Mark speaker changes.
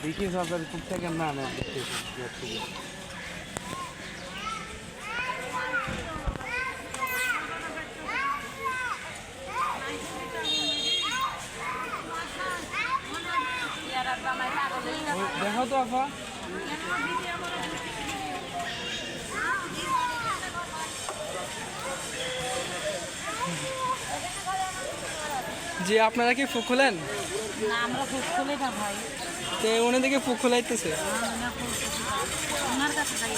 Speaker 1: দেখি সরকারি কুকটা কেন আনে দেখো তো আপা
Speaker 2: জি আপনারা কি ফুক খুলেন?
Speaker 3: না আমরা ফুক খুলে না ভাই।
Speaker 2: তো উনি দেখে ফুক খুলাইতেছে।
Speaker 3: ওনার কাছে যাই